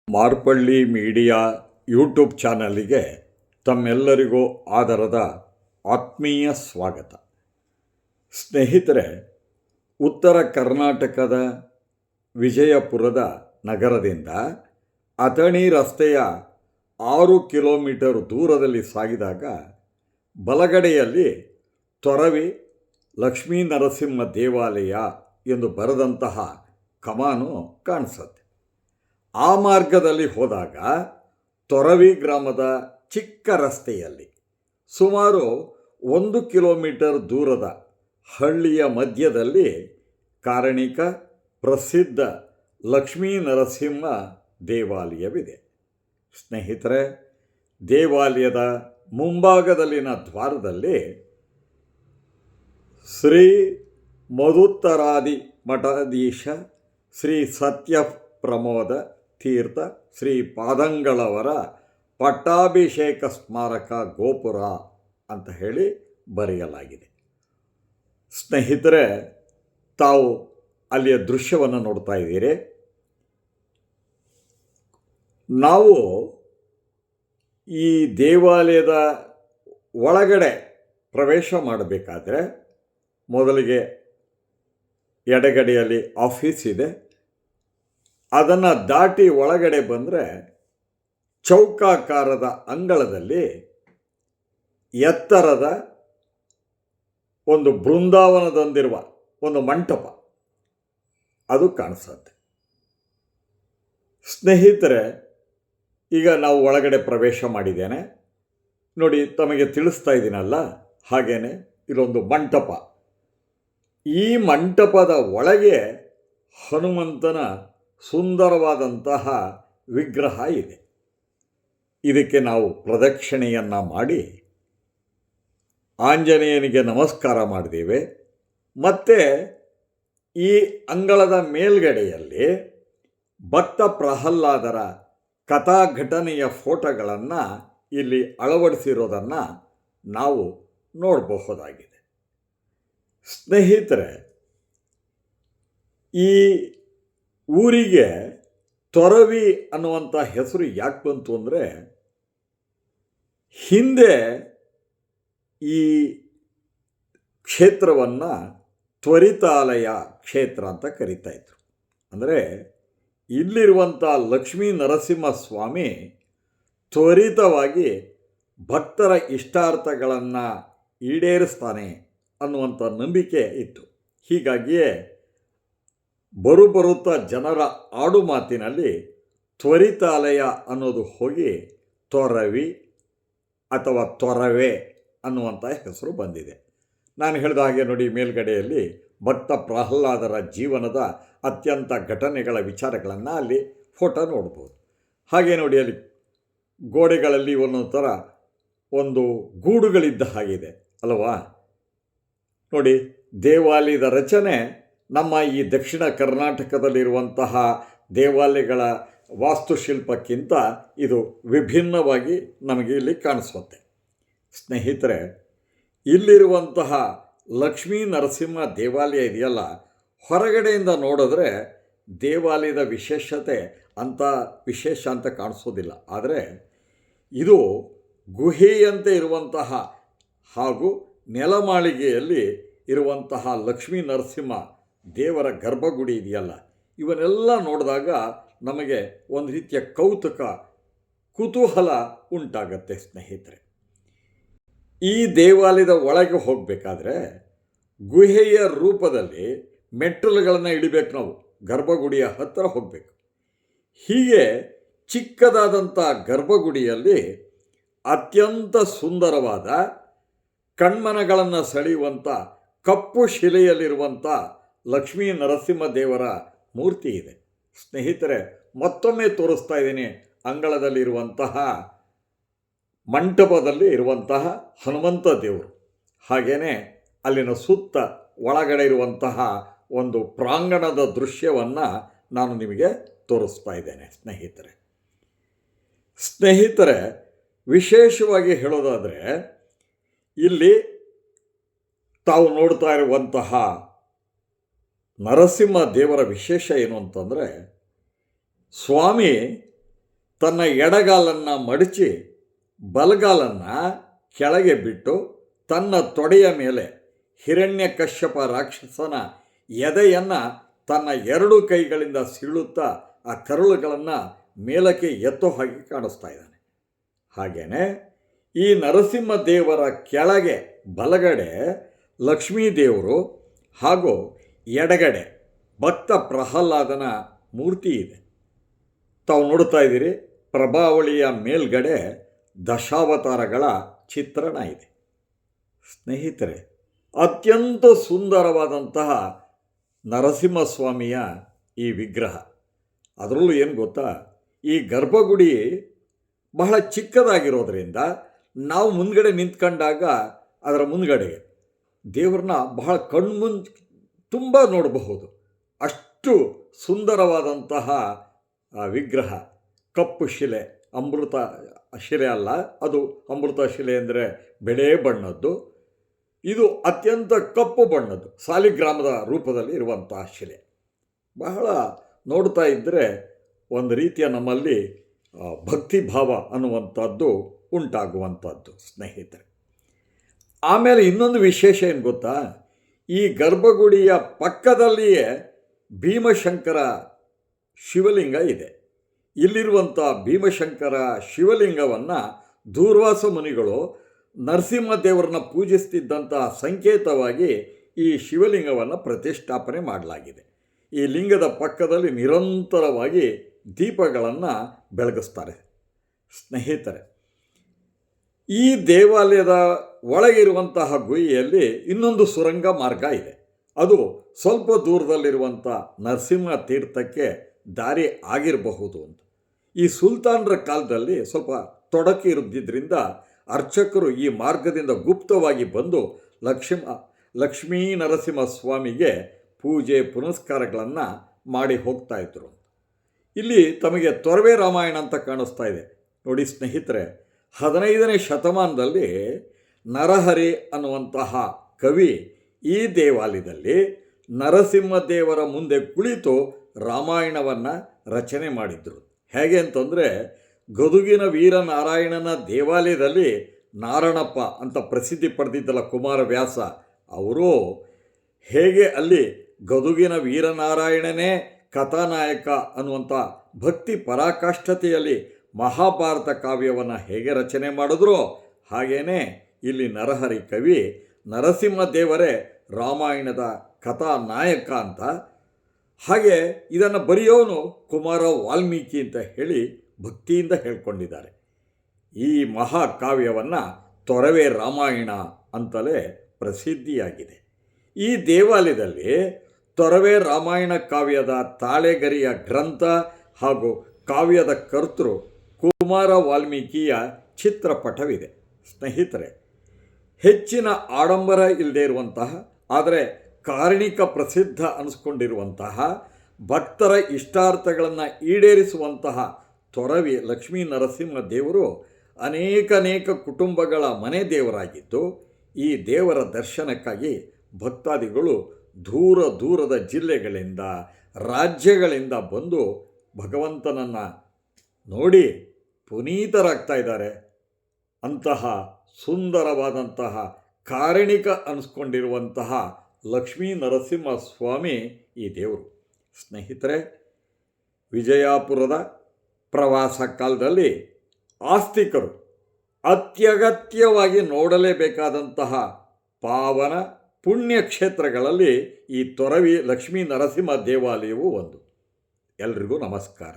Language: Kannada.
ಮಾರ್ಪಳ್ಳಿ ಮೀಡಿಯಾ ಯೂಟ್ಯೂಬ್ ಚಾನಲಿಗೆ ತಮ್ಮೆಲ್ಲರಿಗೂ ಆದರದ ಆತ್ಮೀಯ ಸ್ವಾಗತ. ಸ್ನೇಹಿತರೆ, ಉತ್ತರ ಕರ್ನಾಟಕದ ವಿಜಯಪುರದ ನಗರದಿಂದ ಅಥಣಿ ರಸ್ತೆಯ 6 ಕಿಲೋಮೀಟರ್ ದೂರದಲ್ಲಿ ಸಾಗಿದಾಗ ಬಲಗಡೆಯಲ್ಲಿ ತೊರವಿ ಲಕ್ಷ್ಮೀ ನರಸಿಂಹ ದೇವಾಲಯ ಎಂದು ಬರೆದಂತಹ ಕಮಾನು ಕಾಣಿಸುತ್ತೆ. ಆ ಮಾರ್ಗದಲ್ಲಿ ಹೋದಾಗ ತೊರವಿ ಗ್ರಾಮದ ಚಿಕ್ಕ ರಸ್ತೆಯಲ್ಲಿ ಸುಮಾರು 1 ಕಿಲೋಮೀಟರ್ ದೂರದ ಹಳ್ಳಿಯ ಮಧ್ಯದಲ್ಲಿ ಕಾರಣಿಕ ಪ್ರಸಿದ್ಧ ಲಕ್ಷ್ಮೀ ನರಸಿಂಹ ದೇವಾಲಯವಿದೆ. ಸ್ನೇಹಿತರೆ, ದೇವಾಲಯದ ಮುಂಭಾಗದಲ್ಲಿನ ದ್ವಾರದಲ್ಲಿ ಶ್ರೀ ಮಧುತ್ತರಾದಿ ಮಠಾಧೀಶ ಶ್ರೀ ಸತ್ಯ ಪ್ರಮೋದ ತೀರ್ಥ ಶ್ರೀ ಪಾದಂಗಳವರ ಪಟ್ಟಾಭಿಷೇಕ ಸ್ಮಾರಕ ಗೋಪುರ ಅಂತ ಹೇಳಿ ಬರೆಯಲಾಗಿದೆ. ಸ್ನೇಹಿತರೆ, ತಾವು ಅಲ್ಲಿಯ ದೃಶ್ಯವನ್ನು ನೋಡ್ತಾ ಇದ್ದೀರಿ. ನಾವು ಈ ದೇವಾಲಯದ ಒಳಗಡೆ ಪ್ರವೇಶ ಮಾಡಬೇಕಾದ್ರೆ ಮೊದಲಿಗೆ ಎಡಗಡೆಯಲ್ಲಿ ಆಫೀಸ್ ಇದೆ. ಅದನ್ನು ದಾಟಿ ಒಳಗಡೆ ಬಂದರೆ ಚೌಕಾಕಾರದ ಅಂಗಳದಲ್ಲಿ ಎತ್ತರದ ಒಂದು ಬೃಂದಾವನದೊಂದಿರುವ ಒಂದು ಮಂಟಪ ಅದು ಕಾಣಿಸುತ್ತೆ. ಸ್ನೇಹಿತರೆ, ಈಗ ನಾವು ಒಳಗಡೆ ಪ್ರವೇಶ ಮಾಡಿದ್ದೇನೆ ನೋಡಿ, ತಮಗೆ ತಿಳಿಸ್ತಾ ಇದ್ದೀನಲ್ಲ, ಹಾಗೇನೆ ಇಲ್ಲೊಂದು ಮಂಟಪ. ಈ ಮಂಟಪದ ಒಳಗೆ ಹನುಮಂತನ ಸುಂದರವಾದಂತಹ ವಿಗ್ರಹ ಇದೆ. ಇದಕ್ಕೆ ನಾವು ಪ್ರದಕ್ಷಿಣೆಯನ್ನು ಮಾಡಿ ಆಂಜನೇಯನಿಗೆ ನಮಸ್ಕಾರ ಮಾಡಿದ್ದೇವೆ. ಮತ್ತು ಈ ಅಂಗಳದ ಮೇಲ್ಗಡೆಯಲ್ಲಿ ಭಕ್ತ ಪ್ರಹ್ಲಾದರ ಕಥಾಘಟನೆಯ ಫೋಟೋಗಳನ್ನು ಇಲ್ಲಿ ಅಳವಡಿಸಿರೋದನ್ನು ನಾವು ನೋಡಬಹುದಾಗಿದೆ. ಸ್ನೇಹಿತರೆ, ಈ ಊರಿಗೆ ತೊರವಿ ಅನ್ನುವಂಥ ಹೆಸರು ಯಾಕೆ ಬಂತು ಅಂದರೆ, ಹಿಂದೆ ಈ ಕ್ಷೇತ್ರವನ್ನು ತ್ವರಿತಾಲಯ ಕ್ಷೇತ್ರ ಅಂತ ಕರೀತಾ ಇದ್ರು. ಅಂದರೆ ಇಲ್ಲಿರುವಂಥ ಲಕ್ಷ್ಮೀ ನರಸಿಂಹ ಸ್ವಾಮಿ ತ್ವರಿತವಾಗಿ ಭಕ್ತರ ಇಷ್ಟಾರ್ಥಗಳನ್ನು ಈಡೇರಿಸ್ತಾನೆ ಅನ್ನುವಂಥ ನಂಬಿಕೆ ಇತ್ತು. ಹೀಗಾಗಿಯೇ ಬರುತ್ತಾ ಜನರ ಆಡು ಮಾತಿನಲ್ಲಿ ತ್ವರಿತಾಲಯ ಅನ್ನೋದು ಹೋಗಿ ತೊರವಿ ಅಥವಾ ತೊರವೆ ಅನ್ನುವಂಥ ಹೆಸರು ಬಂದಿದೆ. ನಾನು ಹೇಳಿದ ಹಾಗೆ ನೋಡಿ, ಮೇಲ್ಗಡೆಯಲ್ಲಿ ಭಕ್ತ ಪ್ರಹ್ಲಾದರ ಜೀವನದ ಅತ್ಯಂತ ಘಟನೆಗಳ ವಿಚಾರಗಳನ್ನು ಅಲ್ಲಿ ಫೋಟೋ ನೋಡ್ಬೋದು. ಹಾಗೆ ನೋಡಿ, ಅಲ್ಲಿ ಗೋಡೆಗಳಲ್ಲಿ ಒಂದೊಂದು ಥರ ಒಂದು ಗೂಡುಗಳಿದ್ದ ಹಾಗಿದೆ ಅಲ್ವಾ. ನೋಡಿ, ದೇವಾಲಯದ ರಚನೆ ನಮ್ಮ ಈ ದಕ್ಷಿಣ ಕರ್ನಾಟಕದಲ್ಲಿರುವಂತಹ ದೇವಾಲಯಗಳ ವಾಸ್ತುಶಿಲ್ಪಕ್ಕಿಂತ ಇದು ವಿಭಿನ್ನವಾಗಿ ನಮಗೆ ಇಲ್ಲಿ ಕಾಣಿಸುತ್ತೆ. ಸ್ನೇಹಿತರೆ, ಇಲ್ಲಿರುವಂತಹ ಲಕ್ಷ್ಮೀ ನರಸಿಂಹ ದೇವಾಲಯ ಇದೆಯಲ್ಲ, ಹೊರಗಡೆಯಿಂದ ನೋಡಿದ್ರೆ ದೇವಾಲಯದ ವಿಶೇಷತೆ ಅಂಥ ವಿಶೇಷ ಅಂತ ಕಾಣಿಸೋದಿಲ್ಲ. ಆದರೆ ಇದು ಗುಹೆಯಂತೆ ಇರುವಂತಹ ಹಾಗೂ ನೆಲಮಾಳಿಗೆಯಲ್ಲಿ ಇರುವಂತಹ ಲಕ್ಷ್ಮೀ ನರಸಿಂಹ ದೇವರ ಗರ್ಭಗುಡಿ ಇದೆಯಲ್ಲ, ಇವನ್ನೆಲ್ಲ ನೋಡಿದಾಗ ನಮಗೆ ಒಂದು ರೀತಿಯ ಕುತೂಹಲ ಉಂಟಾಗತ್ತೆ. ಸ್ನೇಹಿತರೆ, ಈ ದೇವಾಲಯದ ಒಳಗೆ ಹೋಗಬೇಕಾದ್ರೆ ಗುಹೆಯ ರೂಪದಲ್ಲಿ ಮೆಟ್ಟಲುಗಳನ್ನು ಇಳಿಬೇಕು. ನಾವು ಗರ್ಭಗುಡಿಯ ಹತ್ತಿರ ಹೋಗಬೇಕು. ಹೀಗೆ ಚಿಕ್ಕದಾದಂಥ ಗರ್ಭಗುಡಿಯಲ್ಲಿ ಅತ್ಯಂತ ಸುಂದರವಾದ ಕಣ್ಮನಗಳನ್ನು ಸೆಳೆಯುವಂಥ ಕಪ್ಪು ಶಿಲೆಯಲ್ಲಿರುವಂಥ ಲಕ್ಷ್ಮೀ ನರಸಿಂಹ ದೇವರ ಮೂರ್ತಿ ಇದೆ. ಸ್ನೇಹಿತರೆ, ಮತ್ತೊಮ್ಮೆ ತೋರಿಸ್ತಾ ಇದ್ದೀನಿ. ಅಂಗಳದಲ್ಲಿರುವಂತಹ ಮಂಟಪದಲ್ಲಿ ಇರುವಂತಹ ಹನುಮಂತ ದೇವರು, ಹಾಗೆಯೇ ಅಲ್ಲಿನ ಸುತ್ತ ಒಳಗಡೆ ಇರುವಂತಹ ಒಂದು ಪ್ರಾಂಗಣದ ದೃಶ್ಯವನ್ನು ನಾನು ನಿಮಗೆ ತೋರಿಸ್ತಾ ಇದ್ದೇನೆ. ಸ್ನೇಹಿತರೆ, ವಿಶೇಷವಾಗಿ ಹೇಳೋದಾದರೆ ಇಲ್ಲಿ ತಾವು ನೋಡ್ತಾ ಇರುವಂತಹ ನರಸಿಂಹ ದೇವರ ವಿಶೇಷ ಏನು ಅಂತಂದರೆ, ಸ್ವಾಮಿ ತನ್ನ ಎಡಗಾಲನ್ನು ಮಡಚಿ ಬಲಗಾಲನ್ನು ಕೆಳಗೆ ಬಿಟ್ಟು ತನ್ನ ತೊಡೆಯ ಮೇಲೆ ಹಿರಣ್ಯಕಶ್ಯಪ ರಾಕ್ಷಸನ ಎದೆಯನ್ನು ತನ್ನ ಎರಡು ಕೈಗಳಿಂದ ಸೀಳುತ್ತಾ ಆ ಕರುಳುಗಳನ್ನು ಮೇಲಕ್ಕೆ ಎತ್ತೋ ಹಾಗೆ ಕಾಣಿಸ್ತಾ ಇದ್ದಾನೆ. ಹಾಗೆಯೇ ಈ ನರಸಿಂಹದೇವರ ಕೆಳಗೆ ಬಲಗಡೆ ಲಕ್ಷ್ಮೀದೇವರು ಹಾಗೂ ಎಡಗಡೆ ಭಕ್ತ ಪ್ರಹ್ಲಾದನ ಮೂರ್ತಿ ಇದೆ. ತಾವು ನೋಡ್ತಾ ಇದ್ದೀರಿ, ಪ್ರಭಾವಳಿಯ ಮೇಲ್ಗಡೆ ದಶಾವತಾರಗಳ ಚಿತ್ರಣ ಇದೆ. ಸ್ನೇಹಿತರೆ, ಅತ್ಯಂತ ಸುಂದರವಾದಂತಹ ನರಸಿಂಹಸ್ವಾಮಿಯ ಈ ವಿಗ್ರಹ, ಅದರಲ್ಲೂ ಏನು ಗೊತ್ತಾ, ಈ ಗರ್ಭಗುಡಿ ಬಹಳ ಚಿಕ್ಕದಾಗಿರೋದ್ರಿಂದ ನಾವು ಮುಂದ್ಗಡೆ ನಿಂತ್ಕೊಂಡಾಗ ಅದರ ಮುಂದ್ಗಡೆಗೆ ದೇವ್ರನ್ನ ಬಹಳ ಕಣ್ಮುಂದೆ ತುಂಬ ನೋಡಬಹುದು. ಅಷ್ಟು ಸುಂದರವಾದಂತಹ ವಿಗ್ರಹ. ಕಪ್ಪು ಶಿಲೆ, ಅಮೃತ ಶಿಲೆ ಅಲ್ಲ, ಅದು ಅಮೃತ ಶಿಲೆ ಅಂದರೆ ಬೆಳೆ ಬಣ್ಣದ್ದು. ಇದು ಅತ್ಯಂತ ಕಪ್ಪು ಬಣ್ಣದ್ದು, ಸಾಲಿಗ್ರಾಮದ ರೂಪದಲ್ಲಿ ಇರುವಂತಹ ಶಿಲೆ. ಬಹಳ ನೋಡ್ತಾ ಇದ್ದರೆ ಒಂದು ರೀತಿಯ ನಮ್ಮಲ್ಲಿ ಭಕ್ತಿಭಾವ ಅನ್ನುವಂಥದ್ದು ಉಂಟಾಗುವಂಥದ್ದು ಸ್ನೇಹಿತರೆ. ಆಮೇಲೆ ಇನ್ನೊಂದು ವಿಶೇಷ ಏನು ಗೊತ್ತಾ, ಈ ಗರ್ಭಗುಡಿಯ ಪಕ್ಕದಲ್ಲಿಯೇ ಭೀಮಶಂಕರ ಶಿವಲಿಂಗ ಇದೆ. ಇಲ್ಲಿರುವಂಥ ಭೀಮಶಂಕರ ಶಿವಲಿಂಗವನ್ನು ದೂರ್ವಾಸ ಮುನಿಗಳು ನರಸಿಂಹದೇವರನ್ನ ಪೂಜಿಸ್ತಿದ್ದಂತಹ ಸಂಕೇತವಾಗಿ ಈ ಶಿವಲಿಂಗವನ್ನು ಪ್ರತಿಷ್ಠಾಪನೆ ಮಾಡಲಾಗಿದೆ. ಈ ಲಿಂಗದ ಪಕ್ಕದಲ್ಲಿ ನಿರಂತರವಾಗಿ ದೀಪಗಳನ್ನು ಬೆಳಗಿಸ್ತಾರೆ. ಸ್ನೇಹಿತರೆ, ಈ ದೇವಾಲಯದ ಒಳಗಿರುವಂತಹ ಗುಹೆಯಲ್ಲಿ ಇನ್ನೊಂದು ಸುರಂಗ ಮಾರ್ಗ ಇದೆ. ಅದು ಸ್ವಲ್ಪ ದೂರದಲ್ಲಿರುವಂಥ ನರಸಿಂಹ ತೀರ್ಥಕ್ಕೆ ದಾರಿ ಆಗಿರಬಹುದು ಅಂತ. ಈ ಸುಲ್ತಾನರ ಕಾಲದಲ್ಲಿ ಸ್ವಲ್ಪ ತೊಡಕು ಇರುವುದರಿಂದ ಅರ್ಚಕರು ಈ ಮಾರ್ಗದಿಂದ ಗುಪ್ತವಾಗಿ ಬಂದು ಲಕ್ಷ್ಮೀ ನರಸಿಂಹ ಸ್ವಾಮಿಗೆ ಪೂಜೆ ಪುನಸ್ಕಾರಗಳನ್ನು ಮಾಡಿ ಹೋಗ್ತಾ ಇದ್ರು. ಇಲ್ಲಿ ತಮಗೆ ತೊರವೆ ರಾಮಾಯಣ ಅಂತ ಕಾಣಿಸ್ತಾ ಇದೆ ನೋಡಿ ಸ್ನೇಹಿತರೆ. 15ನೇ ಶತಮಾನದಲ್ಲಿ ನರಹರಿ ಅನ್ನುವಂತಹ ಕವಿ ಈ ದೇವಾಲಯದಲ್ಲಿ ನರಸಿಂಹದೇವರ ಮುಂದೆ ಕುಳಿತು ರಾಮಾಯಣವನ್ನು ರಚನೆ ಮಾಡಿದರು. ಹೇಗೆ ಅಂತಂದರೆ, ಗದುಗಿನ ವೀರನಾರಾಯಣನ ದೇವಾಲಯದಲ್ಲಿ ನಾರಣಪ್ಪ ಅಂತ ಪ್ರಸಿದ್ಧಿ ಪಡೆದಿದ್ದಲ್ಲ ಕುಮಾರವ್ಯಾಸ, ಅವರು ಹೇಗೆ ಅಲ್ಲಿ ಗದುಗಿನ ವೀರನಾರಾಯಣನೇ ಕಥಾನಾಯಕ ಅನ್ನುವಂಥ ಭಕ್ತಿ ಪರಾಕಾಷ್ಠತೆಯಲ್ಲಿ ಮಹಾಭಾರತ ಕಾವ್ಯವನ್ನು ಹೇಗೆ ರಚನೆ ಮಾಡಿದ್ರೋ, ಹಾಗೇ ಇಲ್ಲಿ ನರಹರಿ ಕವಿ ನರಸಿಂಹದೇವರೇ ರಾಮಾಯಣದ ಕಥಾನಾಯಕ ಅಂತ. ಹಾಗೆ ಇದನ್ನು ಬರೆಯೋನು ಕುಮಾರ ವಾಲ್ಮೀಕಿ ಅಂತ ಹೇಳಿ ಭಕ್ತಿಯಿಂದ ಹೇಳ್ಕೊಂಡಿದ್ದಾರೆ. ಈ ಮಹಾಕಾವ್ಯವನ್ನು ತೊರವೆ ರಾಮಾಯಣ ಅಂತಲೇ ಪ್ರಸಿದ್ಧಿಯಾಗಿದೆ. ಈ ದೇವಾಲಯದಲ್ಲಿ ತೊರವೆ ರಾಮಾಯಣ ಕಾವ್ಯದ ತಾಳೆಗರಿಯ ಗ್ರಂಥ ಹಾಗೂ ಕಾವ್ಯದ ಕರ್ತೃ ಕುಮಾರ ವಾಲ್ಮೀಕಿಯ ಚಿತ್ರಪಟವಿದೆ. ಸ್ನೇಹಿತರೆ, ಹೆಚ್ಚಿನ ಆಡಂಬರ ಇಲ್ಲದೆ ಇರುವಂತಹ ಆದರೆ ಕಾರಣಿಕ ಪ್ರಸಿದ್ಧ ಅನಿಸ್ಕೊಂಡಿರುವಂತಹ ಭಕ್ತರ ಇಷ್ಟಾರ್ಥಗಳನ್ನು ಈಡೇರಿಸುವಂತಹ ತೊರವಿ ಲಕ್ಷ್ಮೀ ನರಸಿಂಹ ದೇವರು ಅನೇಕ ಕುಟುಂಬಗಳ ಮನೆ ದೇವರಾಗಿದ್ದು, ಈ ದೇವರ ದರ್ಶನಕ್ಕಾಗಿ ಭಕ್ತಾದಿಗಳು ದೂರದ ಜಿಲ್ಲೆಗಳಿಂದ ರಾಜ್ಯಗಳಿಂದ ಬಂದು ಭಗವಂತನನ್ನು ನೋಡಿ ಪುನೀತರಾಗ್ತಾ ಇದ್ದಾರೆ. ಅಂತಹ ಸುಂದರವಾದಂತಹ ಕಾರಣಿಕ ಅನಿಸ್ಕೊಂಡಿರುವಂತಹ ಲಕ್ಷ್ಮೀ ನರಸಿಂಹ ಸ್ವಾಮಿ ಈ ದೇವರು. ಸ್ನೇಹಿತರೆ, ವಿಜಯಪುರದ ಪ್ರವಾಸ ಕಾಲದಲ್ಲಿ ಆಸ್ತಿಕರು ಅತ್ಯಗತ್ಯವಾಗಿ ನೋಡಲೇಬೇಕಾದಂತಹ ಪಾವನ ಪುಣ್ಯಕ್ಷೇತ್ರಗಳಲ್ಲಿ ಈ ತೊರವಿ ಲಕ್ಷ್ಮೀ ನರಸಿಂಹ ದೇವಾಲಯವು ಒಂದು. ಎಲ್ರಿಗೂ ನಮಸ್ಕಾರ.